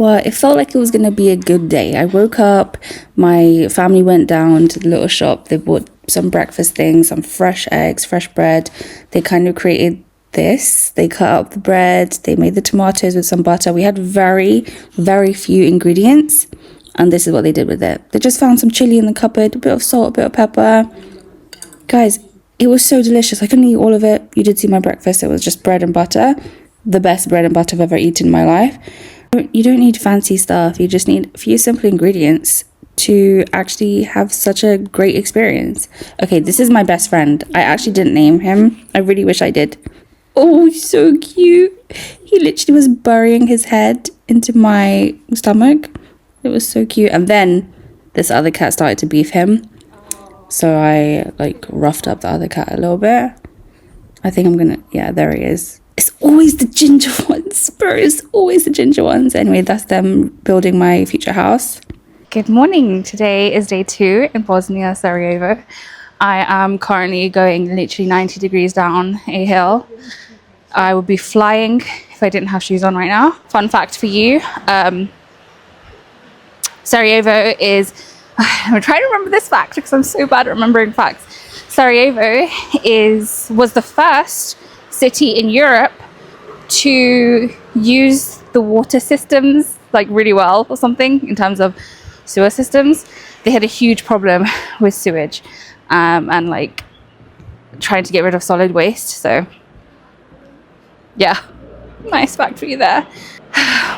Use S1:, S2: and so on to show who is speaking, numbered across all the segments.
S1: it felt like it was going to be a good day. I woke up, my family went down to the little shop. They bought some breakfast things, some fresh eggs, fresh bread. They kind of created this. They cut up the bread. They made the tomatoes with some butter. We had very, very few ingredients. And this is what they did with it. They just found some chili in the cupboard, a bit of salt, a bit of pepper. Guys, it was so delicious. I couldn't eat all of it. You did see my breakfast. It was just bread and butter. The best bread and butter I've ever eaten in my life. You don't need fancy stuff. You just need a few simple ingredients to actually have such a great experience. Okay, this is my best friend. I actually didn't name him. I really wish I did. Oh, he's so cute. He literally was burying his head into my stomach. It was so cute. And then this other cat started to beef him. So I like roughed up the other cat a little bit. I think I'm gonna, yeah, there he is. It's always the ginger ones, bro. It's always the ginger ones. Anyway, that's them building my future house. Good morning. Today is day 2 in Bosnia, Sarajevo. I am currently going literally 90 degrees down a hill. I would be flying if I didn't have shoes on right now. Fun fact for you. Sarajevo is... I'm trying to remember this fact because I'm so bad at remembering facts. Sarajevo was the first city in Europe to use the water systems like really well or something in terms of sewer systems. They had a huge problem with sewage and like trying to get rid of solid waste. So yeah, nice fact for you there.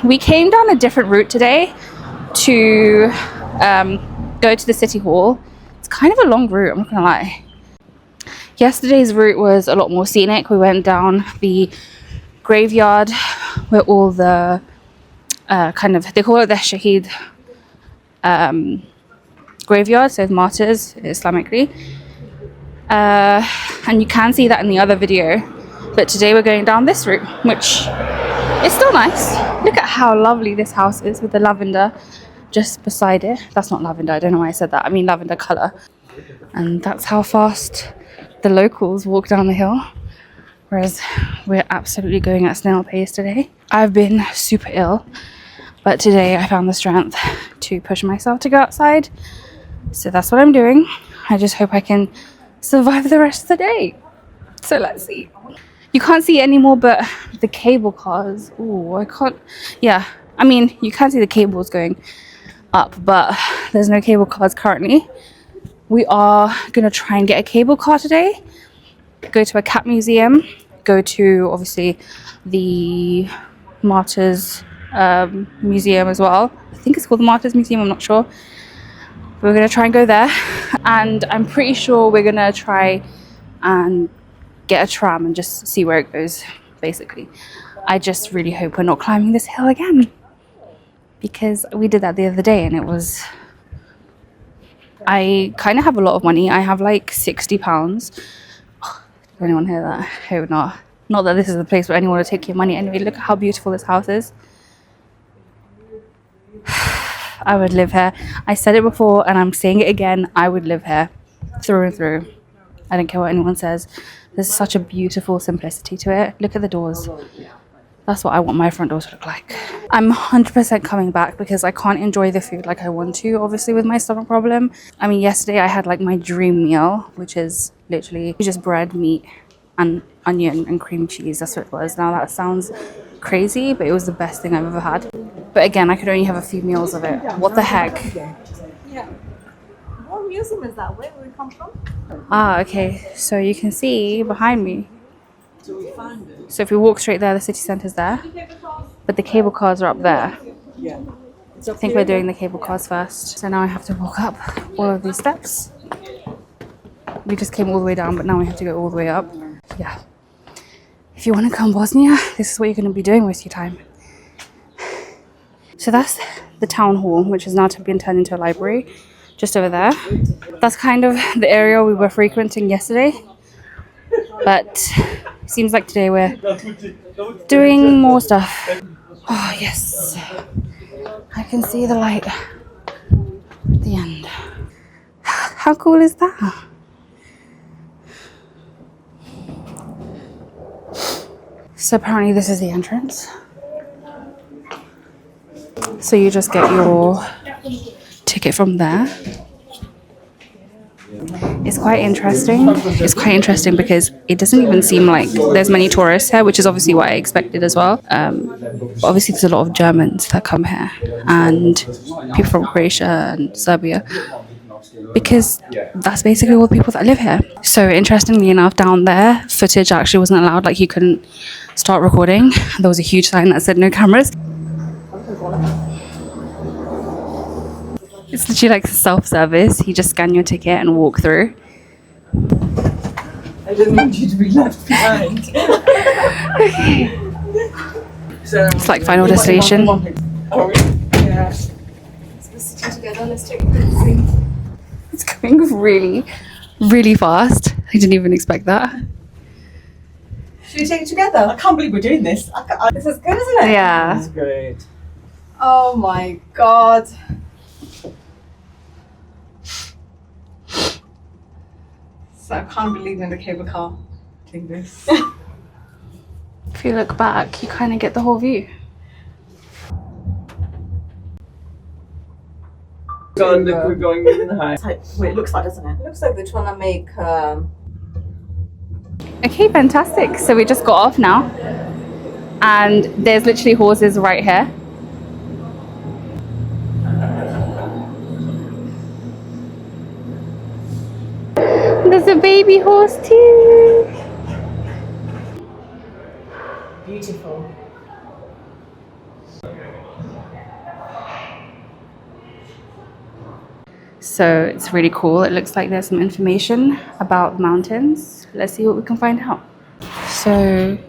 S1: We came down a different route today to go to the city hall. It's kind of a long route, I'm not gonna lie. Yesterday's route was a lot more scenic. We went down the graveyard where all the they call it the Shaheed graveyard, so martyrs Islamically. And you can see that in the other video. But today we're going down this route, which is still nice. Look at how lovely this house is with the lavender just beside it. That's not lavender, I don't know why I said that. I mean lavender colour. And that's how fast the locals walk down the hill. Whereas we're absolutely going at snail pace today. I've been super ill, but today I found the strength to push myself to go outside. So that's what I'm doing. I just hope I can survive the rest of the day. So let's see. You can't see anymore, but the cable cars. Oh, I can't. Yeah, I mean, you can see the cables going up, but there's no cable cars currently. We are gonna try and get a cable car today. Go to a cat museum. Go to obviously the Martyrs Museum as well. I think it's called the Martyrs Museum. I'm not sure. We're gonna try and go there, and I'm pretty sure we're gonna try and get a tram and just see where it goes. Basically, I just really hope we're not climbing this hill again, because we did that the other day and it was. I kind of have a lot of money. I have like £60. Oh, did anyone hear that? I hope not. Not that this is the place where anyone will take your money. Anyway, look at how beautiful this house is. I would live here. I said it before and I'm saying it again. I would live here through and through. I don't care what anyone says. There's such a beautiful simplicity to it. Look at the doors. That's what I want my front door to look like. I'm 100% coming back because I can't enjoy the food like I want to, obviously, with my stomach problem. I mean, yesterday I had like my dream meal, which is literally just bread, meat, and onion and cream cheese. That's what it was. Now that sounds crazy, but it was the best thing I've ever had. But again, I could only have a few meals of it. What the heck?
S2: Yeah. What museum is that? Where we come from?
S1: Ah, okay. So you can see behind me. So if we walk straight there, the city centre's there. But the cable cars are up there. I think we're doing the cable cars first. So now I have to walk up all of these steps. We just came all the way down, but now we have to go all the way up. Yeah. If you want to come Bosnia, this is what you're going to be doing most of your time. So that's the town hall, which has now been turned into a library, just over there. That's kind of the area we were frequenting yesterday. But it seems like today we're doing more stuff. Oh, yes. I can see the light at the end. How cool is that? So apparently this is the entrance. So you just get your ticket from there. It's quite interesting. It's quite interesting because it doesn't even seem like there's many tourists here, which is obviously what I expected as well. But obviously, there's a lot of Germans that come here and people from Croatia and Serbia, because that's basically all the people that live here. So interestingly enough, down there, footage actually wasn't allowed. Like, you couldn't start recording. There was a huge sign that said no cameras. It's literally like self-service. You just scan your ticket and walk through.
S3: I didn't want you to be left behind.
S1: Okay.
S3: So,
S1: It's like Final Destination.
S3: Oh, yeah.
S2: Let's sit together. Let's take a picture.
S1: It's going really, really fast. I didn't even expect that.
S2: Should we take it together?
S3: I can't believe we're doing this.
S2: This is good, isn't it?
S1: Yeah.
S3: This is great.
S2: Oh my god. So I can't believe in the cable car.
S3: Take this.
S1: If you look back, you kind of get the whole view.
S3: God, look, we're going in the high.
S2: Well, it looks like, doesn't it? It looks like they're trying to make.
S1: Okay, fantastic. So we just got off now. And there's literally horses right here. There's a baby horse too.
S2: Beautiful.
S1: So it's really cool. It looks like there's some information about the mountains. Let's see what we can find out. So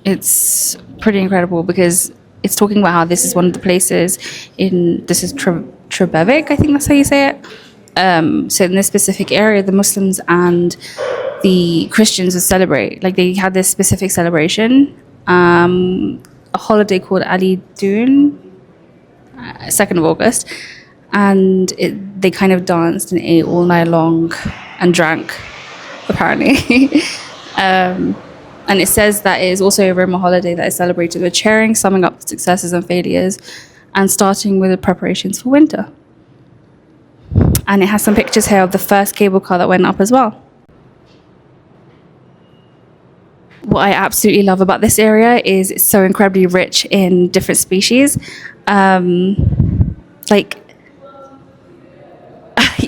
S1: it's pretty incredible because it's talking about how this is one of the places this is Trebevic, I think that's how you say it. So in this specific area, the Muslims and the Christians would celebrate. Like, they had this specific celebration, a holiday called Ali Dun, 2nd of August. And they kind of danced and ate all night long and drank, apparently. And it says that it is also a Roma holiday that is celebrated with cheering, summing up the successes and failures, and starting with the preparations for winter. And it has some pictures here of the first cable car that went up as well. What I absolutely love about this area is it's so incredibly rich in different species. Like,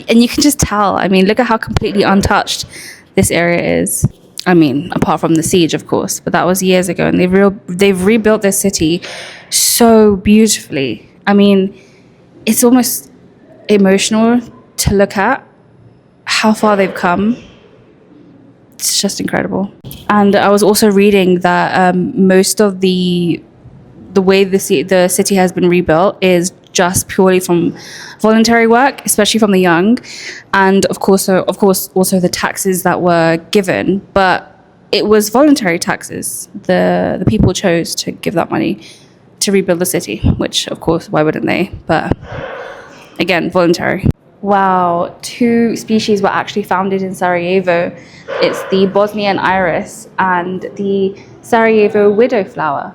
S1: and you can just tell. I mean, look at how completely untouched this area is. I mean, apart from the siege, of course, but that was years ago, and they've rebuilt this city so beautifully. I mean, it's almost emotional to look at how far they've come. It's just incredible. And I was also reading that most of the way the city has been rebuilt is just purely from voluntary work, especially from the young, and of course also the taxes that were given. But it was voluntary taxes. The people chose to give that money to rebuild the city, which of course, why wouldn't they? But again, voluntary. Wow, 2 species were actually founded in Sarajevo. It's the Bosnian iris and the Sarajevo widow flower.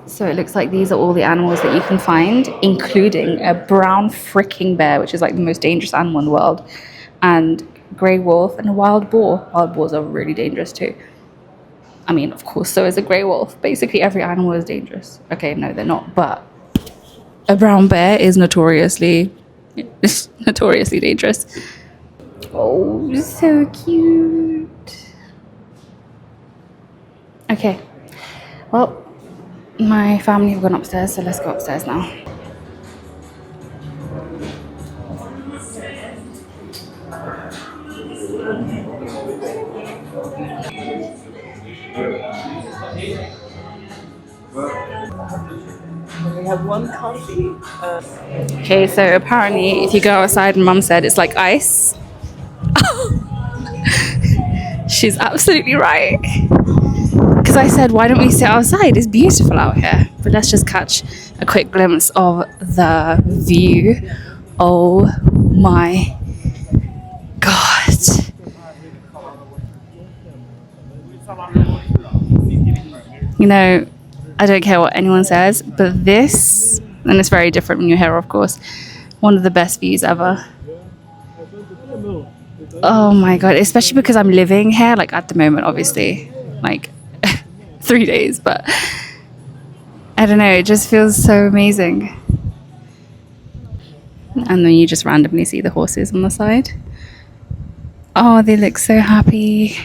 S1: So it looks like these are all the animals that you can find, including a brown freaking bear, which is like the most dangerous animal in the world, and grey wolf and a wild boar. Wild boars are really dangerous too. I mean, of course, so is a grey wolf. Basically, every animal is dangerous. Okay, no, they're not, but a brown bear is notoriously dangerous. Oh, so cute. Okay, well, my family have gone upstairs, so let's go upstairs now.
S3: We have one coffee.
S1: Okay, so apparently if you go outside, and Mum said it's like ice. She's absolutely right. Because I said, why don't we sit outside? It's beautiful out here. But let's just catch a quick glimpse of the view. Oh my God. You know, I don't care what anyone says, but this, and it's very different when you're here, of course, one of the best views ever. Oh my god, especially because I'm living here, like at the moment, obviously, like 3 days, but I don't know, it just feels so amazing. And then you just randomly see the horses on the side. Oh, they look so happy.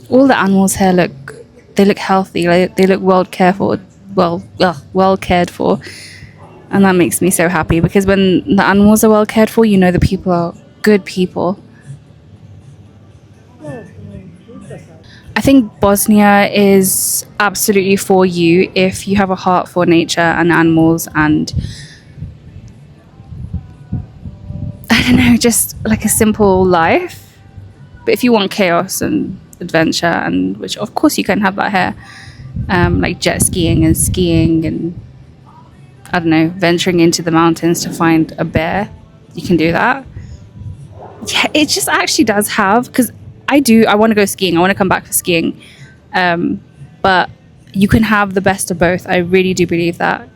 S1: All the animals here they look healthy, like they look well cared for. And that makes me so happy because when the animals are well cared for, you know the people are good people. I think Bosnia is absolutely for you if you have a heart for nature and animals and I don't know, just like a simple life. But if you want chaos and adventure, and which of course you can have that here, like jet skiing and skiing and I don't know, venturing into the mountains to find a bear, you can do that. Yeah, it just actually does have because I want to go skiing. I want to come back for skiing, but you can have the best of both. I really do believe that,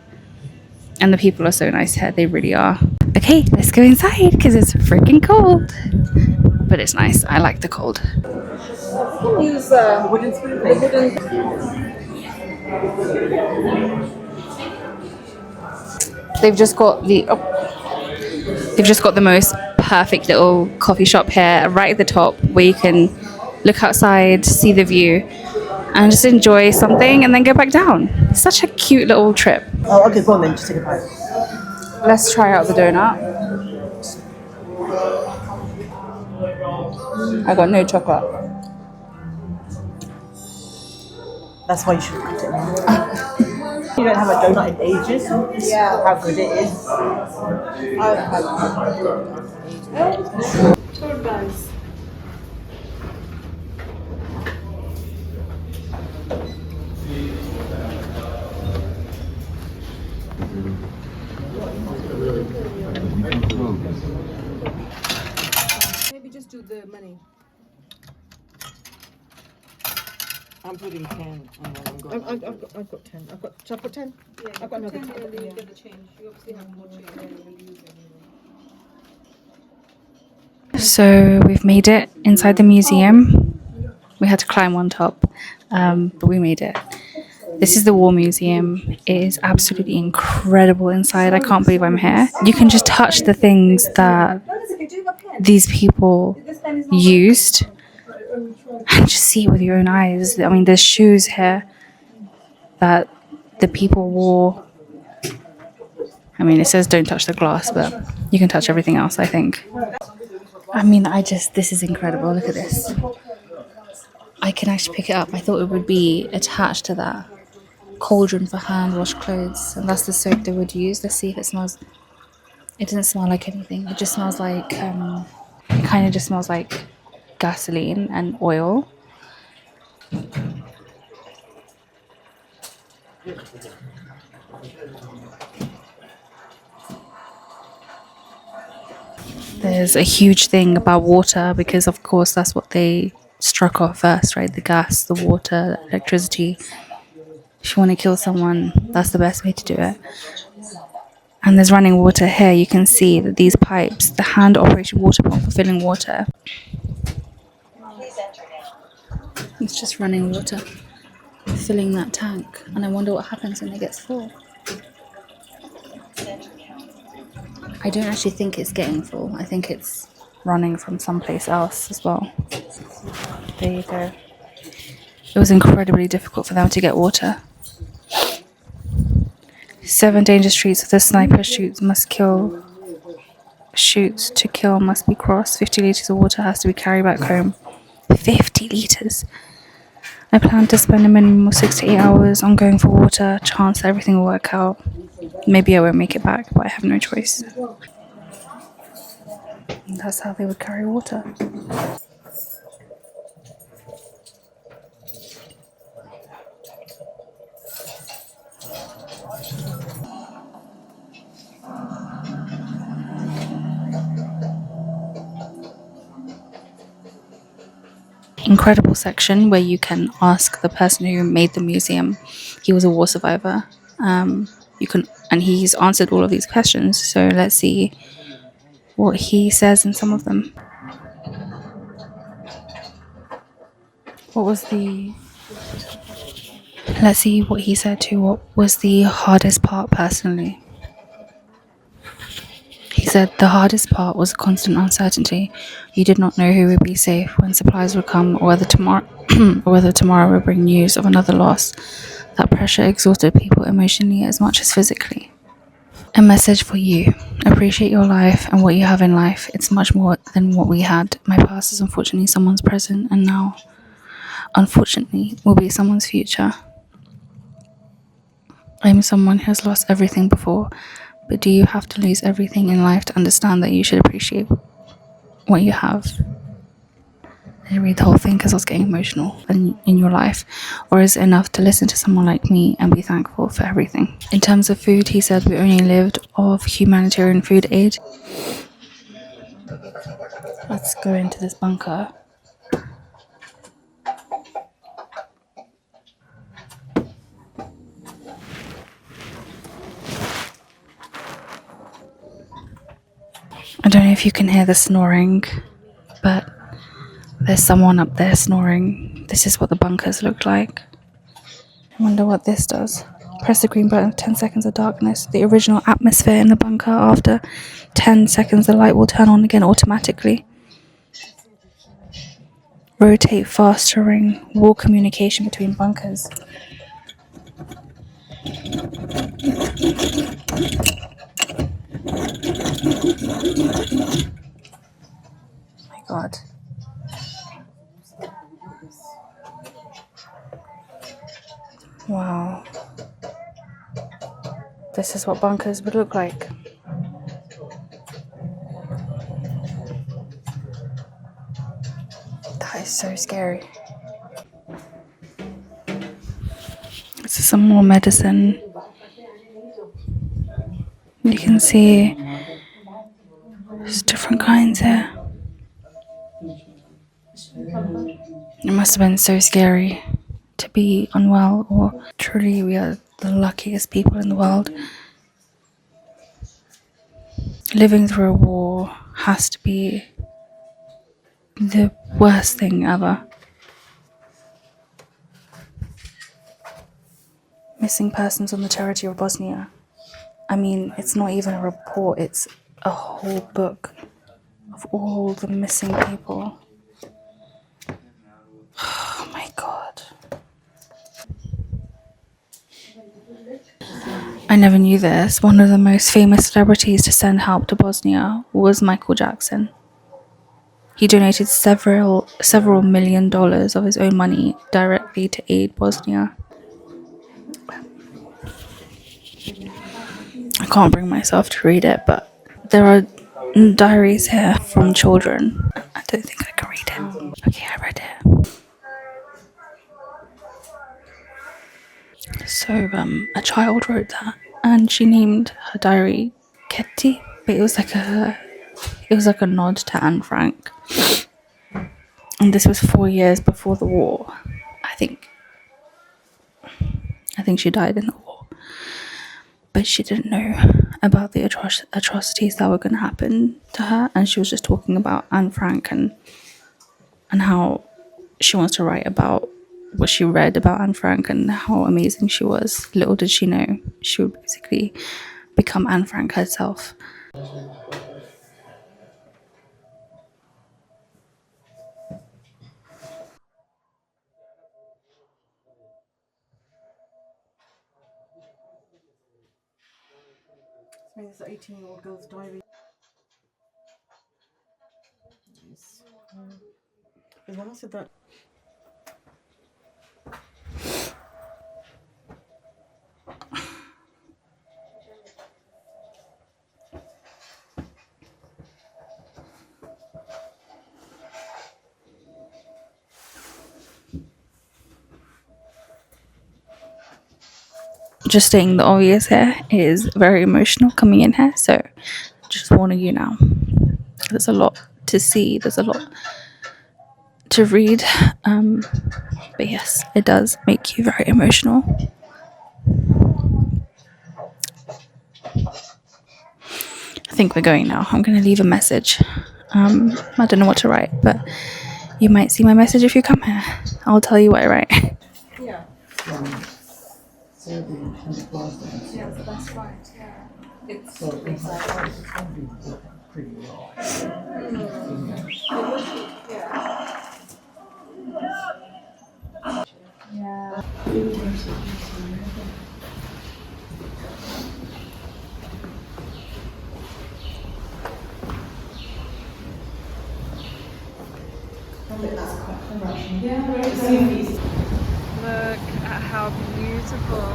S1: and the people are so nice here. They really are. Okay, let's go inside because it's freaking cold, but it's nice. I like the cold.
S2: Use
S3: Wooden spoon plate.
S1: They've just got the most perfect little coffee shop here, right at the top, where you can look outside, see the view, and just enjoy something, and then go back down. It's such a cute little trip.
S3: Oh, okay, go on then. Just take a bite.
S1: Let's try out the donut. I got no chocolate.
S3: That's why you should eat it now. You don't have a donut in ages.
S2: Yeah.
S3: How good it is.
S2: I've had tour guys. Maybe just do the money.
S3: I'm putting 10 and then I'm going. I've got 10. Shall I put 10?
S2: Yeah,
S3: I've got another
S2: 10
S3: 10.
S2: and then you
S3: Yeah.
S2: get the change. You obviously have more change than you use anyway.
S1: So we've made it inside the museum. We had to climb on top, but we made it. This is the War Museum. It is absolutely incredible inside. I can't believe I'm here. You can just touch the things that these people used and just see it with your own eyes. I mean, there's shoes here that the people wore. I mean, it says don't touch the glass, but you can touch everything else, I think. I mean, this is incredible. Look at this. I can actually pick it up. I thought it would be attached to that cauldron for hand wash clothes, and that's the soap they would use. Let's see if it smells. It doesn't smell like anything. It just smells like it kind of just smells like gasoline and oil. There's a huge thing about water because of course that's what they struck off first, right? The gas, the water, electricity. If you want to kill someone, that's the best way to do it. And there's running water here. You can see that these pipes, the hand operated water pump for filling water. It's just running water, filling that tank. And I wonder what happens when it gets full. I don't actually think it's getting full. I think it's running from someplace else as well. There you go. It was incredibly difficult for them to get water. 7 dangerous streets with the sniper shoots to kill must be crossed. 50 litres of water has to be carried back home. 50 litres. I plan to spend a minimum of 6 to 8 hours on going for water. Chance that everything will work out. Maybe I won't make it back, but I have no choice. And that's how they would carry water. incredible section where you can ask the person who made the museum. He was a war survivor. And he's answered all of these questions. So let's see what he says in some of them. Let's see what he said to what was the hardest part personally. He said the hardest part was constant uncertainty. You did not know who would be safe, when supplies would come, or whether tomorrow would bring news of another loss. That pressure exhausted people emotionally as much as physically. A message for you. Appreciate your life and what you have in life. It's much more than what we had. My past is unfortunately someone's present, and now, unfortunately, will be someone's future. I'm someone who has lost everything before, but do you have to lose everything in life to understand that you should appreciate what you have? I didn't read the whole thing because I was getting emotional. In your life, or is it enough to listen to someone like me and be thankful for everything? In terms of food, he said we only lived off humanitarian food aid. Let's go into this bunker. I don't know if you can hear the snoring, but there's someone up there snoring. This is what the bunkers look like. I wonder what this does. Press the green button for 10 seconds of darkness. The original atmosphere in the bunker. After 10 seconds, the light will turn on again automatically. Rotate fast during wall communication between bunkers. My God. Wow. This is what bunkers would look like. That is so scary. This is some more medicine. You can see there's different kinds here. It must have been so scary to be unwell, or truly we are the luckiest people in the world. Living through a war has to be the worst thing ever. Missing persons on the territory of Bosnia. I mean, it's not even a report, it's a whole book of all the missing people. Oh my God. I never knew this. One of the most famous celebrities to send help to Bosnia was Michael Jackson. He donated several $1 million of his own money directly to aid Bosnia. I can't bring myself to read it, but there are diaries here from children. I don't think I can read it. Okay, I read it. So, a child wrote that, and she named her diary Ketty, but it was like a nod to Anne Frank. And this was 4 years before the war. I think she died in the war. But she didn't know about the atrocities that were going to happen to her, and she was just talking about Anne Frank and how she wants to write about what she read about Anne Frank and how amazing she was. Little did she know she would basically become Anne Frank herself.
S3: I mean, it's an 18-year-old girl's diary. Yes. When I said that.
S1: Just stating the obvious here, it is very emotional coming in here, so just warning you now. There's a lot to see, there's a lot to read, but yes, it does make you very emotional. I think we're going now. I'm going to leave a message. I don't know what to write, but you might see my message if you come here. I'll tell you what I write.
S2: Yeah. Yeah, that's right. Yeah. It's yeah. Look at how beautiful.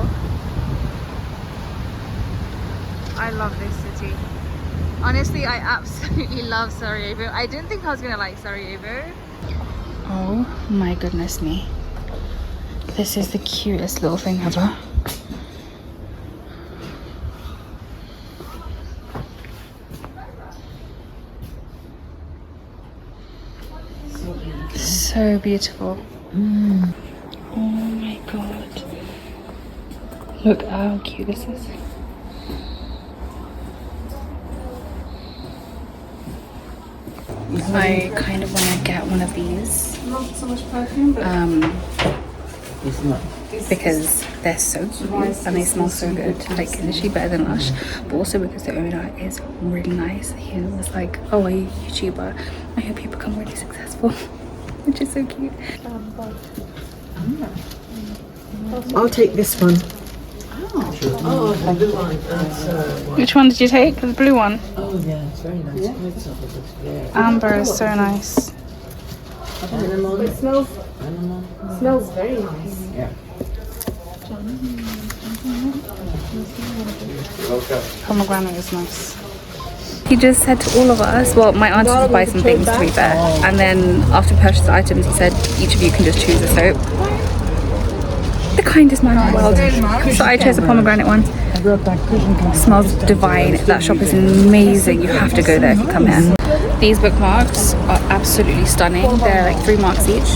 S2: I love this city. Honestly, I absolutely love Sarajevo. I didn't think I was gonna like Sarajevo.
S1: Oh my goodness me. This is the cutest little thing ever. So beautiful. Oh my god. Look how cute this is. I kind of want to get one of these.
S3: Not so much perfume, but
S4: It's not.
S1: because they're so cute and they smell so good, like literally better than Lush, but also because the owner is really nice. He was like, oh, are you a YouTuber? I hope you become really successful. Which is so cute.
S3: I'll take this one.
S4: Oh, the blue one.
S1: Which one did you take? The blue one.
S4: Oh, yeah, it's very nice. It's very
S1: Amber is so nice.
S4: animal.
S3: It smells
S4: Animal.
S3: very nice.
S4: Yeah.
S1: Pomegranate is nice. He just said to all of us, well, my aunt to buy some things to be fair, and then after we purchased the items, he said each of you can just choose a soap. The kindest man in the world. So I chose the pomegranate one. Smells divine. That shop is amazing. You have to go there if you come here. These bookmarks are absolutely stunning. They're like 3 marks each.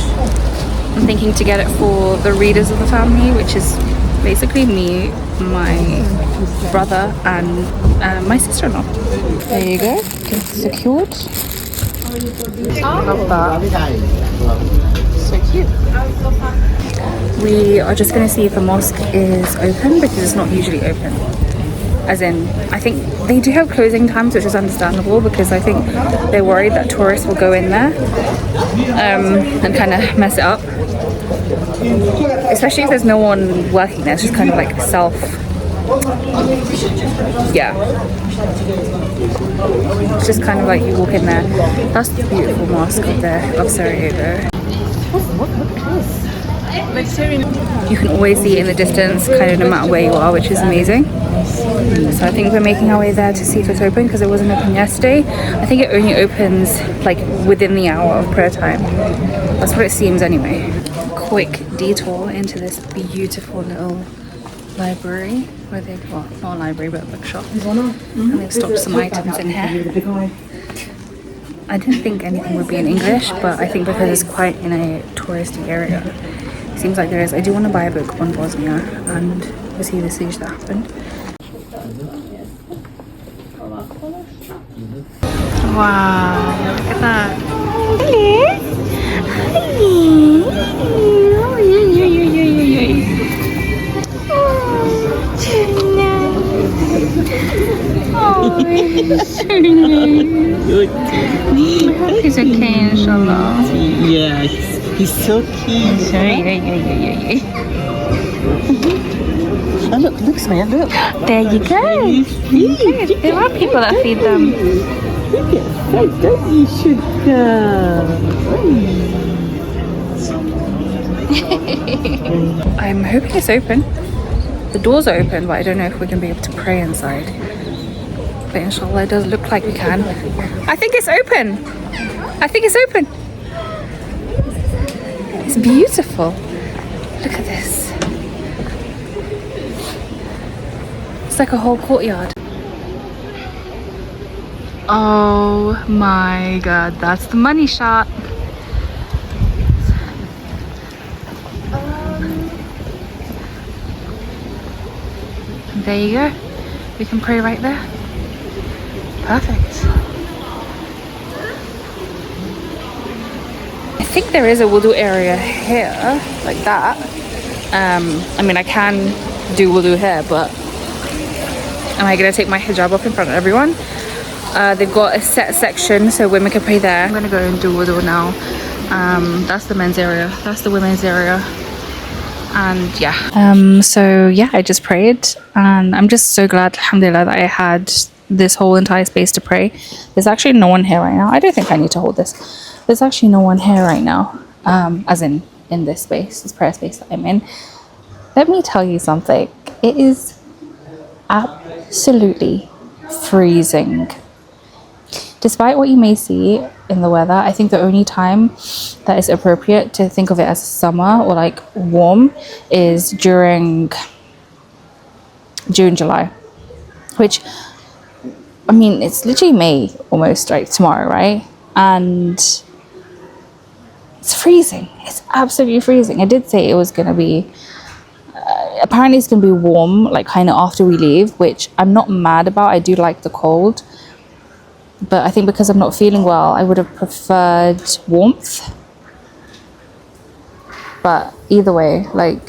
S1: I'm thinking to get it for the readers of the family, which is basically me, my brother, and my sister-in-law. There you go. It's secured. Love that. So cute. We are just going to see if the mosque is open because it's not usually open. As in, I think they do have closing times, which is understandable because I think they're worried that tourists will go in there and kind of mess it up. Especially if there's no one working there, it's just kind of like self. Yeah. It's just kind of like you walk in there. That's the beautiful mosque up there of Sarajevo. You can always see it in the distance, kind of no matter where you are, which is amazing. So I think we're making our way there to see if it's open because it wasn't open yesterday. I think it only opens like within the hour of prayer time. That's what it seems anyway. Quick detour into this beautiful little library where they, well, not a library but a bookshop, and they've stocked some items in here. I didn't think anything would be in English, but I think because it's quite in a touristy area, it seems like there is. I do want to buy a book on Bosnia and obviously the siege that happened. Wow, look at that. Hello. He's okay, inshallah.
S4: Yeah, he's so cute. Oh, look, Smith, look.
S1: There you go. There are people that feed them.
S4: Look at that, don't you, sugar?
S1: I'm hoping it's open. The doors are open, but I don't know if we're going to be able to pray inside. But inshallah, it does look like we can. I think it's open. I think it's open. It's beautiful. Look at this. It's like a whole courtyard. Oh my god, that's the money shot.
S2: There you go. We can pray right there. Perfect. I think there is a wudu area here, like that. I mean, I can do wudu here, but am I gonna take my hijab off in front of everyone? They've got a set section so women can pray there. I'm gonna go and do wudu now. That's the men's area, that's the women's area. And yeah, so yeah, I just prayed, and I'm just so glad, alhamdulillah, that I had this whole entire space to pray. There's actually no one here right now. I don't think I need to hold this. There's actually no one here right now, as in this space, this prayer space that I'm in. Let me tell you something. It is absolutely freezing. Despite what you may see in the weather, I think the only time that is appropriate to think of it as summer or like warm is during June, July, which, I mean, it's literally May almost, like tomorrow, right? And it's freezing. It's absolutely freezing. I did say it was going to be, apparently it's going to be warm, like kind of after we leave, which I'm not mad about. I do like the cold. But I think because I'm not feeling well, I would have preferred warmth. But either way, like,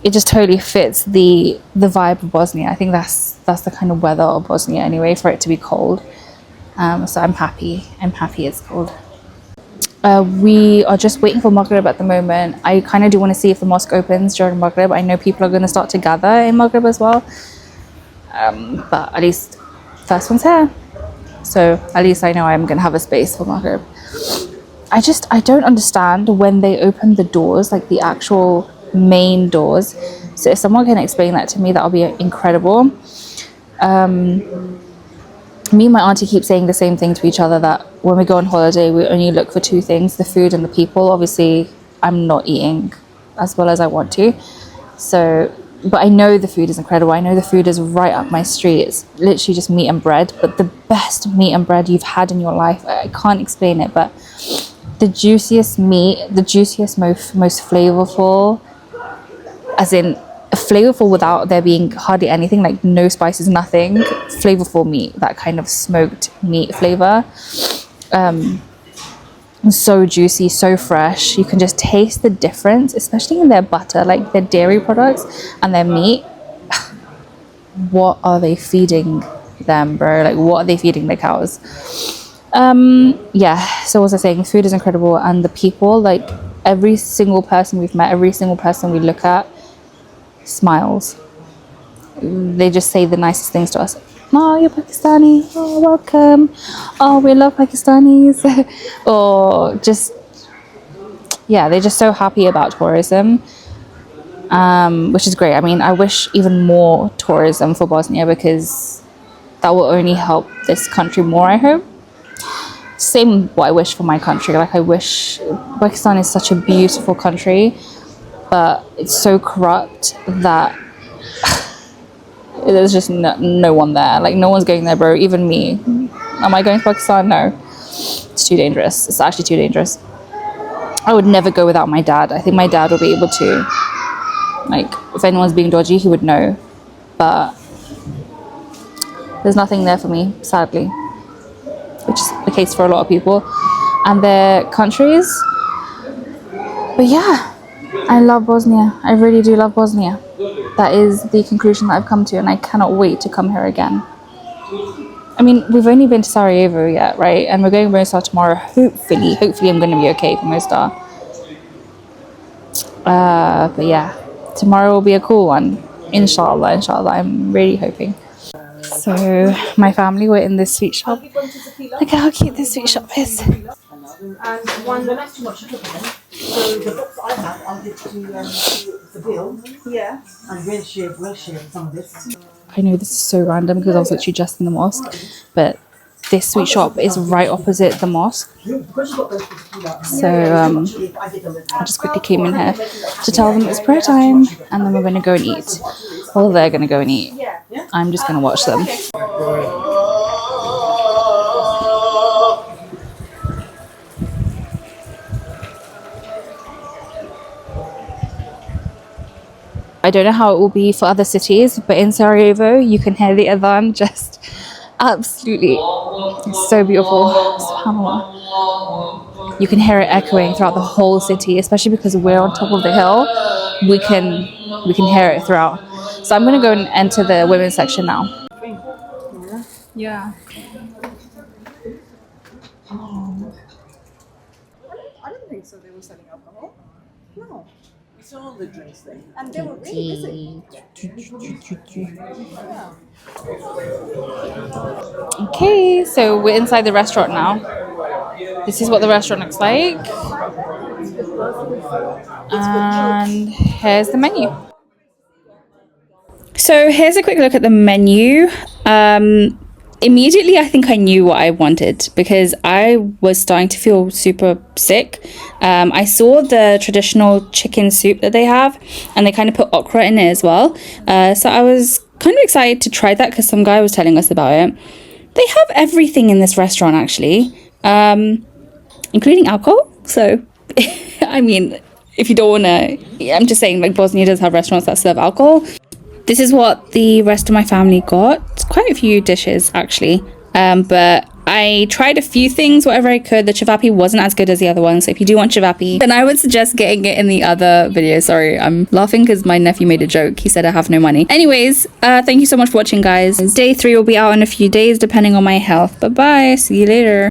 S2: it just totally fits the vibe of Bosnia. I think that's the kind of weather of Bosnia anyway, for it to be cold. So I'm happy it's cold. We are just waiting for Maghrib at the moment. I kind of do want to see if the mosque opens during Maghrib. I know people are going to start to gather in Maghrib as well. But at least first one's here. So at least I know I'm going to have a space for Maghrib. I don't understand when they open the doors, like the actual main doors. So if someone can explain that to me, that'll be incredible. Me and my auntie keep saying the same thing to each other, that when we go on holiday, we only look for two things, the food and the people. Obviously, I'm not eating as well as I want to. So, but I know the food is incredible. I know the food is right up my street. It's literally just meat and bread, but the best meat and bread you've had in your life. I can't explain it, but the juiciest meat, the juiciest, most flavorful, as in flavorful without there being hardly anything, like no spices, nothing. Flavorful meat, that kind of smoked meat flavor. So juicy, so fresh. You can just taste the difference, especially in their butter, like their dairy products and their meat. What are they feeding them, bro? Like, what are they feeding the cows? Yeah, so what was I saying? Food is incredible, and the people, like every single person we've met, every single person we look at smiles. They just say the nicest things to us. Oh, you're Pakistani. Oh, welcome. Oh, we love Pakistanis. Or just, yeah, they're just so happy about tourism, which is great. I mean, I wish even more tourism for Bosnia, because that will only help this country more, I hope. Same what I wish for my country. Like, I wish, Pakistan is such a beautiful country, but it's so corrupt that there's just no one there. Like, no one's going there, bro. Even me. Am I going to Pakistan? No. It's too dangerous. It's actually too dangerous. I would never go without my dad. I think my dad would be able to, like, if anyone's being dodgy, he would know. But there's nothing there for me, sadly, which is the case for a lot of people and their countries. But yeah, I love Bosnia. I really do love Bosnia. That is the conclusion that I've come to, and I cannot wait to come here again. I mean, we've only been to Sarajevo yet, right? And we're going to Mosque tomorrow. Hopefully I'm going to be okay for Mosque. But yeah, tomorrow will be a cool one. Inshallah. I'm really hoping. So my family were in this sweet shop. Look at how cute this sweet shop is.
S3: And one, that's too much sugar then. So the box I have, I'll give to the bill. Yeah. And we'll share some of this.
S1: I know this is so random because I was literally just in the mosque, but this sweet shop is right opposite the mosque. So I just quickly came in here to tell them it's prayer time, and then we're going to go and eat. Well, they're going to go and eat. I'm just going to watch them.
S2: I don't know how it will be for other cities, but in Sarajevo, you can hear the adhan just absolutely, it's so beautiful. SubhanAllah. You can hear it echoing throughout the whole city, especially because we're on top of the hill. We can hear it throughout. So I'm gonna go and enter the women's section now. Yeah.
S3: I don't think so. They were selling alcohol. No. We saw all the drinks there. And they were really busy.
S2: Okay, so we're inside the restaurant now. This is what the restaurant looks like. And here's the menu.
S1: So here's a quick look at the menu. Immediately, I think I knew what I wanted because I was starting to feel super sick. I saw the traditional chicken soup that they have, and they kind of put okra in it as well. So I was kind of excited to try that because some guy was telling us about it. They have everything in this restaurant, actually, including alcohol. So, I mean, if you don't want to, I'm just saying, like, Bosnia does have restaurants that serve alcohol. This is what the rest of my family got. It's quite a few dishes, actually. But I tried a few things, whatever I could. The Cevapi wasn't as good as the other one. So if you do want Cevapi, then I would suggest getting it in the other video. Sorry, I'm laughing because my nephew made a joke. He said I have no money. Anyways, thank you so much for watching, guys. Day 3 will be out in a few days, depending on my health. Bye-bye. See you later.